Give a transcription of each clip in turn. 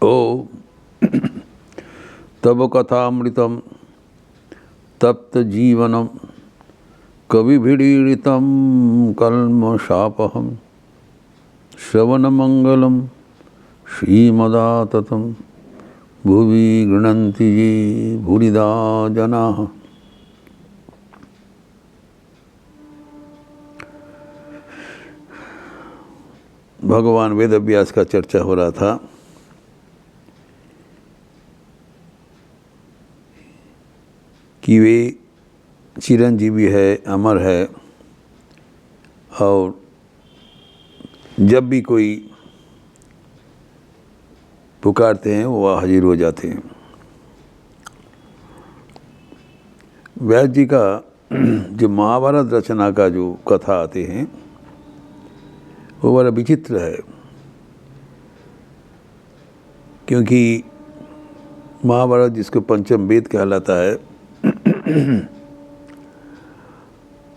ओ तब कथामृतम तप्त जीवनम कविभिडीडितं कल्मषापहं श्रवणमंगलम श्रीमदाततं भुवि गृह्णन्ति ये भूरिदा जनाः। भगवान वेदव्यास का चर्चा हो रहा था कि वे चिरंजीवी है, अमर है, और जब भी कोई पुकारते हैं वो हाजिर हो जाते हैं। व्यास जी का जो महाभारत रचना का जो कथा आते हैं वो बड़ा विचित्र है, क्योंकि महाभारत जिसको पंचम वेद कहलाता है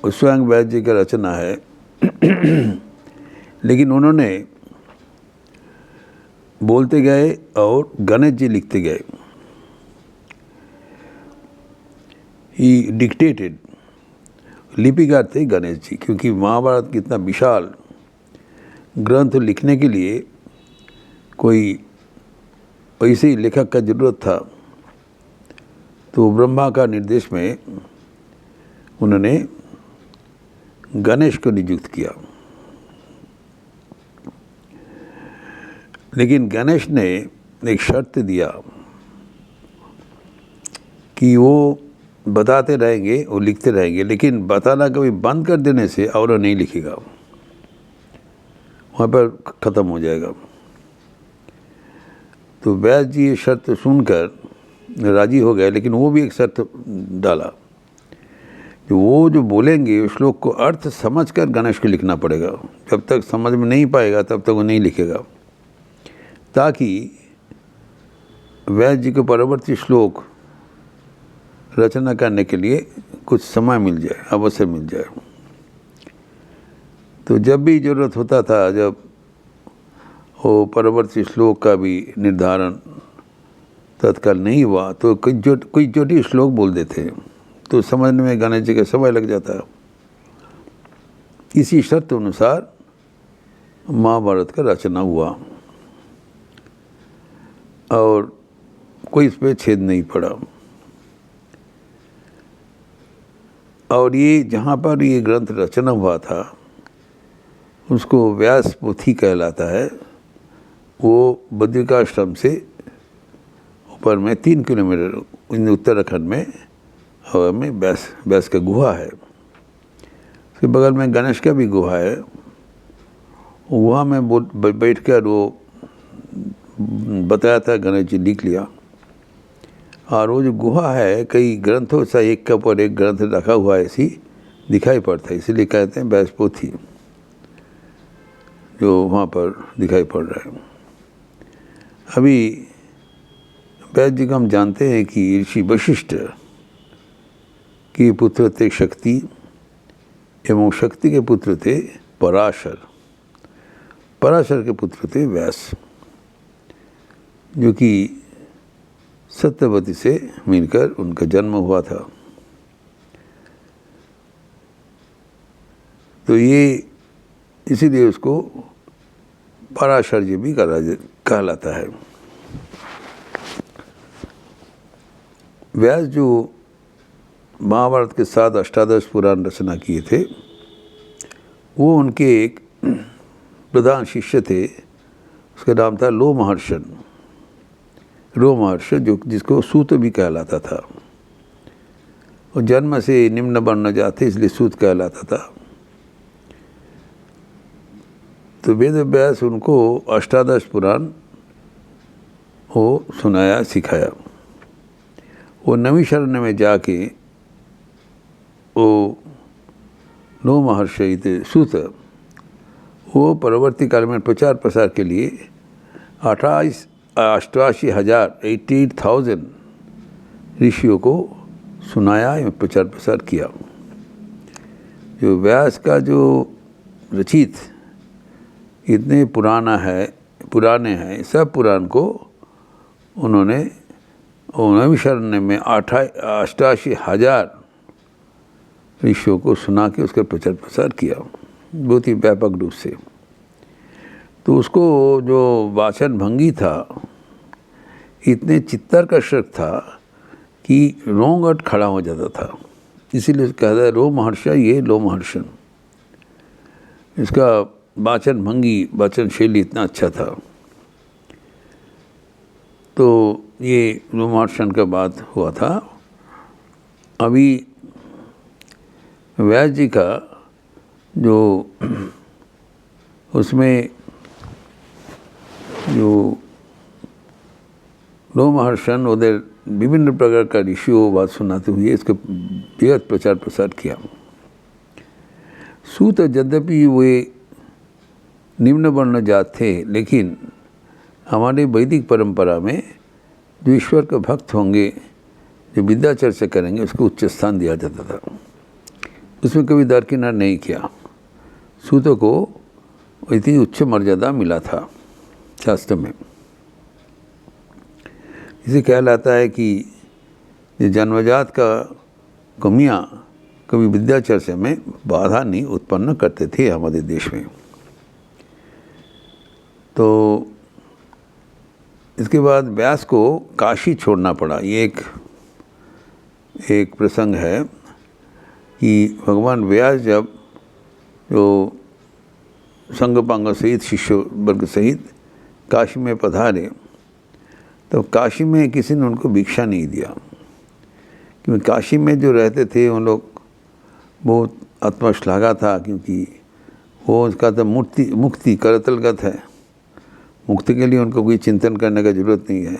वो स्वयं व्यास जी का रचना है। लेकिन उन्होंने बोलते गए और गणेश जी लिखते गए। ही डिक्टेटेड, लिपिकार थे गणेश जी, क्योंकि महाभारत की इतना विशाल ग्रंथ लिखने के लिए कोई ऐसे ही लेखक का जरूरत था, तो ब्रह्मा का निर्देश में उन्होंने गणेश को नियुक्त किया। लेकिन गणेश ने एक शर्त दिया कि वो बताते रहेंगे, वो लिखते रहेंगे, लेकिन बताना कभी बंद कर देने से और नहीं लिखेगा, वहाँ पर ख़त्म हो जाएगा। तो व्यास जी ये शर्त सुनकर राजी हो गए, लेकिन वो भी एक शर्त डाला कि वो जो बोलेंगे उस श्लोक को अर्थ समझकर गणेश को लिखना पड़ेगा। जब तक समझ में नहीं पाएगा तब तक वो नहीं लिखेगा, ताकि व्यास जी को परवर्ती श्लोक रचना करने के लिए कुछ समय मिल जाए, अवसर मिल जाए। तो जब भी ज़रूरत होता था, जब वो परवर्ती श्लोक का भी निर्धारण तत्काल नहीं हुआ, तो कोई छोटी श्लोक बोल देते, तो समझने में गणेश जी का समय लग जाता। इसी शर्त अनुसार महाभारत का रचना हुआ और कोई इस पर छेद नहीं पड़ा। और ये जहाँ पर ये ग्रंथ रचना हुआ था उसको व्यास पोथी कहलाता है। वो बद्रिकाश्रम से ऊपर में 3 किलोमीटर उत्तराखंड में हवा में व्यास का गुहा है। उसके बगल में गणेश का भी गुहा है। वहाँ में बैठ कर वो बताया था, गणेश जी लिख लिया। और वो जो गुहा है कई ग्रंथों से एक के ऊपर एक ग्रंथ रखा हुआ है, ऐसी दिखाई पड़ता है, इसीलिए कहते हैं व्यास पोथी, जो वहाँ पर दिखाई पड़ रहा है। अभी व्यास जी को हम जानते हैं कि ऋषि वशिष्ठ के पुत्र थे शक्ति, एवं शक्ति के पुत्र थे पराशर, पराशर के पुत्र थे व्यास, जो कि सत्यवती से मिलकर उनका जन्म हुआ था। तो ये इसीलिए उसको पराशर जी भी कहलाता है। व्यास जो महाभारत के 7 अष्टादश पुराण रचना किए थे, वो उनके एक प्रधान शिष्य थे, उसका नाम था लोमहर्षण। रोमहर्ष जो जिसको सूत भी कहलाता था, और जन्म से निम्न वर्ण जाते इसलिए सूत कहलाता था। तो वेद व्यास उनको अष्टादश पुराण वो सुनाया, सिखाया। वो नवी शरण में जाके वो लोमहर्षि थे सूत, वो परवर्ती काल में प्रचार प्रसार के लिए 88,000 ऋषियों को सुनाया एवं प्रचार प्रसार किया। जो व्यास का जो रचित इतने पुराने हैं, सब पुराण को उन्होंने नैमिषारण्य में 88,000 ऋषियों को सुना के उसका प्रचार प्रसार किया बहुत ही व्यापक रूप से। तो उसको जो वाचन भंगी था इतने चित्ताकर्षक था कि रोंगट खड़ा हो जाता था, इसीलिए कहता है रोमहर्षा ये लोमहर्षण। इसका वाचन भंगी वाचन शैली इतना अच्छा था। तो ये रोमहर्षण का बात हुआ था। अभी व्यास जी का जो उसमें जो रोमहर्षण उधर विभिन्न प्रकार का ऋषियों बात सुनाते हुए इसका बेहद प्रचार प्रसार किया। सूत यद्यपि वे निम्न वर्ण जात थे, लेकिन हमारे वैदिक परंपरा में जो ईश्वर के भक्त होंगे, जो विद्या चर्चा करेंगे, उसको उच्च स्थान दिया जाता था। उसमें कभी दरकिनार नहीं किया। सूत को इतनी उच्च मर्यादा मिला था शास्त्र में। इसे कहलाता है कि ये जन्मजात का कमियां कभी विद्या चर्चा में बाधा नहीं उत्पन्न करते थे हमारे देश में। तो इसके बाद व्यास को काशी छोड़ना पड़ा। ये एक प्रसंग है कि भगवान व्यास जब जो संग पांग सहित शिष्य वर्ग सहित काशी में पधारे, तो काशी में किसी ने उनको भिक्षा नहीं दिया, क्योंकि काशी में जो रहते थे उन लोग बहुत आत्मश्लाघा था, क्योंकि वो उसका तो मुक्ति करतलगत है। मुक्ति के लिए उनको कोई चिंतन करने का ज़रूरत नहीं है,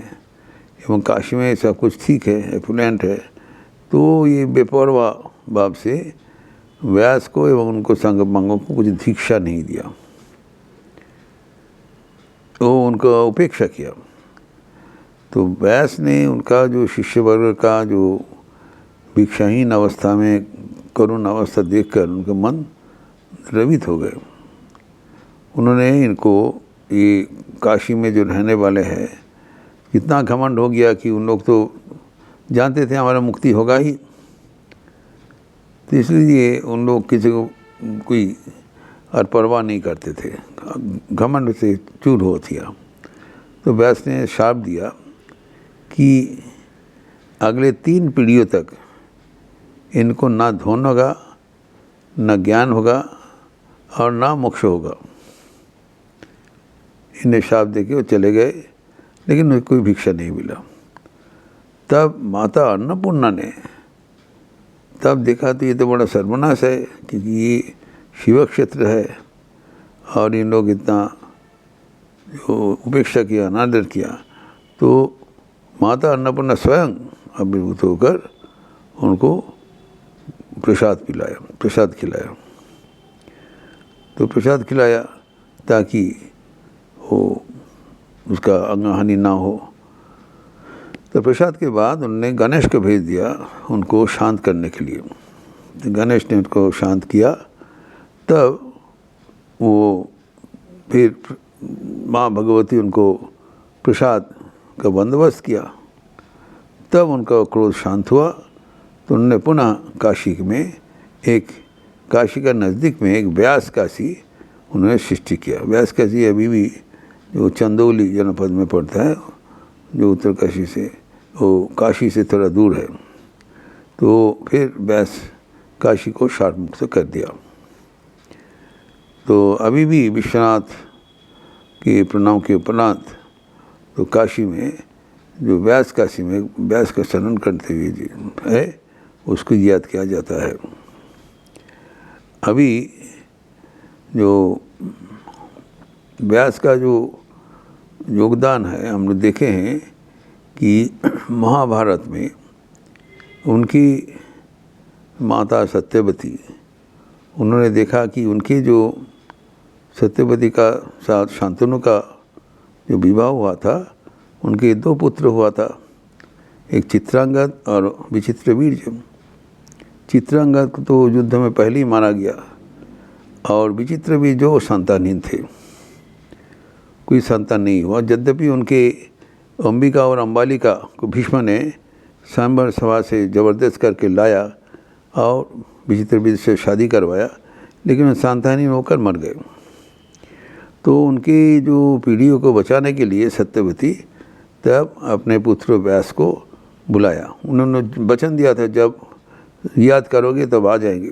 एवं काशी में सब कुछ ठीक है, एफुलेंट है। तो ये बेपरवाह भाव से व्यास को एवं उनको संग पांगों को कुछ भिक्षा नहीं दिया, तो उनका उपेक्षा किया। तो व्यास ने उनका जो शिष्य वर्ग का जो भिक्षाहीन अवस्था में करुण अवस्था देखकर उनका मन द्रवित हो गए। उन्होंने इनको ये काशी में जो रहने वाले हैं, कितना घमंड हो गया कि उन लोग तो जानते थे हमारा मुक्ति होगा ही, तो इसलिए उन लोग किसी को कोई परवाह नहीं करते थे, घमंड से चूर हो दिया। तो व्यास ने शाप दिया कि अगले 3 पीढ़ियों तक इनको ना धन होगा, ना ज्ञान होगा और ना मोक्ष होगा। इन्हें शाप देके वो चले गए, लेकिन उन्हें कोई भिक्षा नहीं मिला। तब माता अन्नपूर्णा ने तब देखा तो ये तो बड़ा सर्वनाश है, क्योंकि ये शिव क्षेत्र है और इन लोग इतना जो उपेक्षा किया, अनादर किया। तो माता अन्नपूर्णा स्वयं अभिभूत होकर उनको प्रसाद खिलाया। तो प्रसाद खिलाया ताकि वो उसका अंगहानि ना हो। तो प्रसाद के बाद उन्होंने गणेश को भेज दिया उनको शांत करने के लिए। तो गणेश ने उनको शांत किया। तब वो फिर माँ भगवती उनको प्रसाद का बंदोबस्त किया। तब उनका क्रोध शांत हुआ। तो उन्होंने पुनः काशी का नज़दीक में एक व्यास काशी उन्होंने सृष्टि किया। व्यास काशी अभी भी जो चंदौली जनपद में पड़ता है, जो उत्तर काशी से वो काशी से थोड़ा दूर है। तो फिर व्यास काशी को शाप मुक्त कर दिया। तो अभी भी विश्वनाथ के प्रणाम के उपरांत तो काशी में जो व्यास काशी में व्यास का शरण करते हुए है, उसको याद किया जाता है। अभी जो व्यास का जो योगदान है, हम लोग देखे हैं कि महाभारत में उनकी माता सत्यवती, उन्होंने देखा कि उनके जो सत्यवती का साथ शांतनु का जो विवाह हुआ था, उनके 2 पुत्र हुआ था, एक चित्रांगद और विचित्रवीर्य। चित्रांगद तो युद्ध में पहले ही मारा गया और विचित्रवीर्य जो संतानहीन थे, कोई संतान नहीं हुआ। यद्यपि उनके अंबिका और अंबालिका को भीष्म ने स्वयंवर सभा से ज़बरदस्त करके लाया और विचित्र विधि से शादी करवाया, लेकिन संतानहीन होकर मर गए। तो उनकी जो पीढ़ियों को बचाने के लिए सत्यवती तब अपने पुत्र व्यास को बुलाया। उन्होंने वचन दिया था जब याद करोगे तब आ जाएंगे।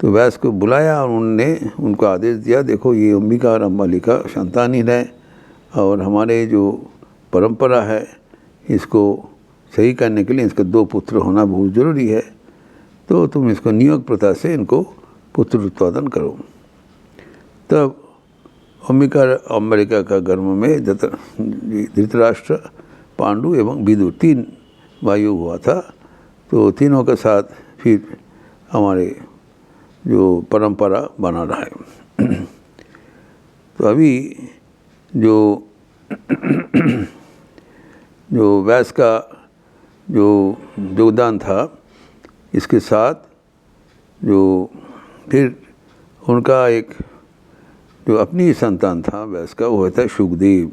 तो व्यास को बुलाया और उन्होंने उनको आदेश दिया, देखो ये अंबिका और अंबालिका संतानहीन है और हमारे जो परंपरा है इसको सही करने के लिए इसके 2 पुत्र होना बहुत ज़रूरी है, तो तुम इसको नियोग प्रथा से इनको पुत्र उत्पादन करो। तब अंबिका अंबालिका का गर्भ में धृतराष्ट्र, पांडु एवं विदुर 3 वायु हुआ था। तो तीनों के साथ फिर हमारे जो परंपरा बना रहा है। तो अभी जो व्यास का जो योगदान था, इसके साथ जो फिर उनका एक जो अपनी संतान था व्यास का, वो था शुकदेव।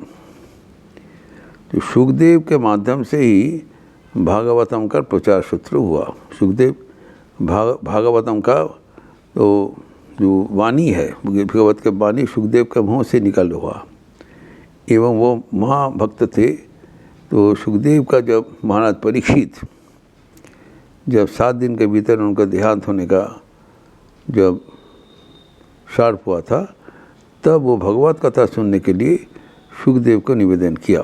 तो शुकदेव के माध्यम से ही भागवतम का प्रचार सूत्र हुआ। शुकदेव भागवतम का तो जो वाणी है, भगवत के वाणी शुकदेव के मुँह से निकल हुआ एवं वो महाभक्त थे। तो शुकदेव का जब महाराज परीक्षित जब 7 दिन के भीतर उनका देहांत होने का जब शार्प हुआ था, तब वो भगवत कथा सुनने के लिए शुकदेव को निवेदन किया।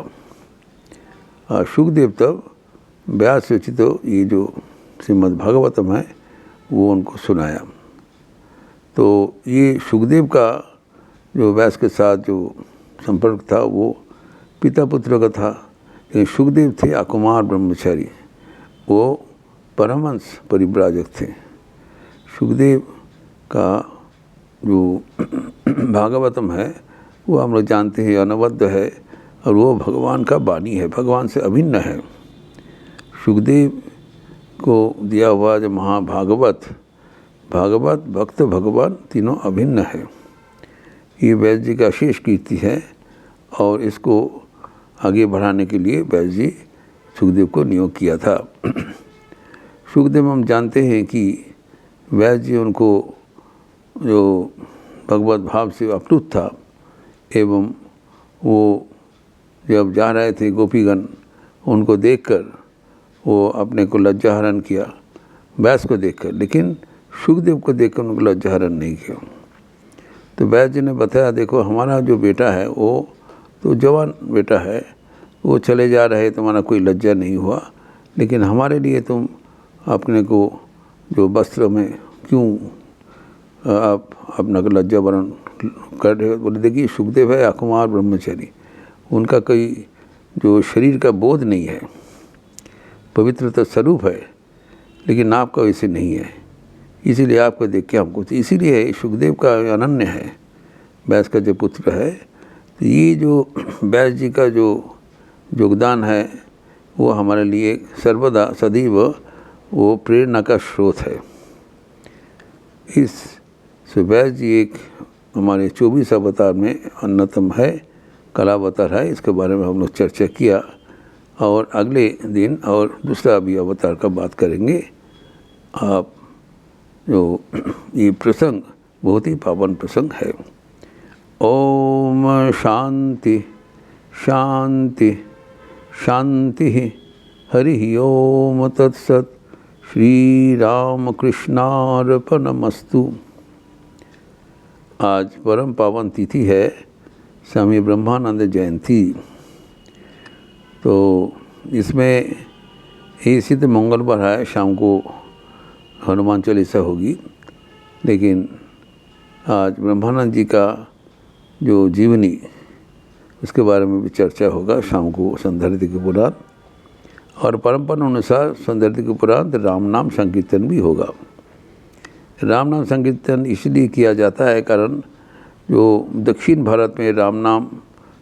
और शुकदेव तब व्यास रचित ये जो श्रीमद् भागवतम है वो उनको सुनाया। तो ये शुकदेव का जो व्यास के साथ जो संपर्क था वो पिता पुत्र का था। लेकिन शुकदेव थे अकुमार ब्रह्मचारी, वो परमहंस परिव्राजक थे। शुकदेव का जो भागवतम है वो हम लोग जानते हैं अनवद्य है और वो भगवान का वाणी है, भगवान से अभिन्न है। शुकदेव को दिया हुआ जो महाभागवत, भागवत भक्त भगवान तीनों अभिन्न है। ये व्यास जी का शेष कीर्ति है और इसको आगे बढ़ाने के लिए व्यास जी शुकदेव को नियोग किया था। शुकदेव हम जानते हैं कि व्यास जी उनको जो भगवत भाव से अप्लुत था एवं वो जब जा रहे थे गोपीगण उनको देखकर वो अपने को लज्जाहरण किया व्यास को देखकर, लेकिन शुकदेव को देखकर उनको लज्जाहरण नहीं किया। तो व्यास जी ने बताया, देखो हमारा जो बेटा है वो तो जवान बेटा है, वो चले जा रहे तुम्हारा कोई लज्जा नहीं हुआ, लेकिन हमारे लिए तुम अपने को जो वस्त्र में क्यों आप अपना को लज्जा वरण कर रहे हो। बोले देखिए शुकदेव है अकुमार ब्रह्मचारी, उनका कोई जो शरीर का बोध नहीं है, पवित्रता स्वरूप है, लेकिन आपका वैसे नहीं है, इसीलिए आपको देख के हमको, तो इसीलिए शुकदेव का अनन्य है, व्यास का जो पुत्र है। तो ये जो व्यास जी का जो योगदान है वो हमारे लिए सर्वदा सदैव वो प्रेरणा का स्रोत है। इस व्यास जी एक हमारे 24 अवतार में अन्यतम है, कला अवतार है। इसके बारे में हम लोग चर्चा किया और अगले दिन और दूसरा भी अवतार का बात करेंगे। आप जो ये प्रसंग बहुत ही पावन प्रसंग है। ओम शांति शांति शांति। हरि ओम तत्सत। श्री राम कृष्णार्पणमस्तु। आज परम पावन तिथि है स्वामी ब्रह्मानंद जयंती। तो इसमें ये सिद्ध मंगलवार है, शाम को हनुमान चालीसा होगी, लेकिन आज ब्रह्मानंद जी का जो जीवनी उसके बारे में भी चर्चा होगा शाम को संध्यारति के पुराण, और परंपरा अनुसार संध्यारति के पुराण राम नाम संकीर्तन भी होगा। राम नाम संकीर्तन इसलिए किया जाता है कारण जो दक्षिण भारत में राम नाम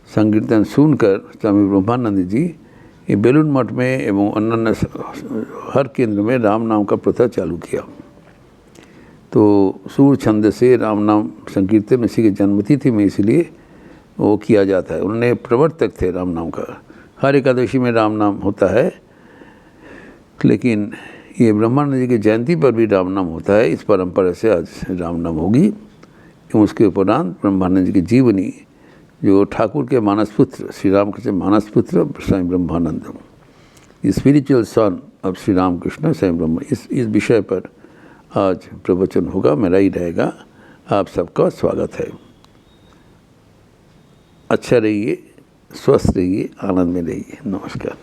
संकीर्तन सुनकर स्वामी ब्रह्मानंद जी ये बेलूर मठ में एवं अन्य हर केंद्र में राम नाम का प्रथा चालू किया। तो सूर छंद से राम नाम संकीर्तन इसी की जन्मतिथि में इसलिए वो किया जाता है। उन्होंने प्रवर्तक थे राम नाम का, हर एकादशी में राम नाम होता है, लेकिन ये ब्रह्मानंद जी की जयंती पर भी राम नाम होता है। इस परंपरा से आज राम नाम होगी। उसके उपरांत ब्रह्मानंद जी की जीवनी, जो ठाकुर के मानस पुत्र श्री रामकृष्ण मानस पुत्र स्वयं Brahmananda, spiritual son of Shri Ramakrishna स्वयं ब्रह्म, इस विषय पर आज प्रवचन होगा, मेरा ही रहेगा। आप सबका स्वागत है। अच्छा रहिए, स्वस्थ रहिए, आनंद में रहिए। नमस्कार।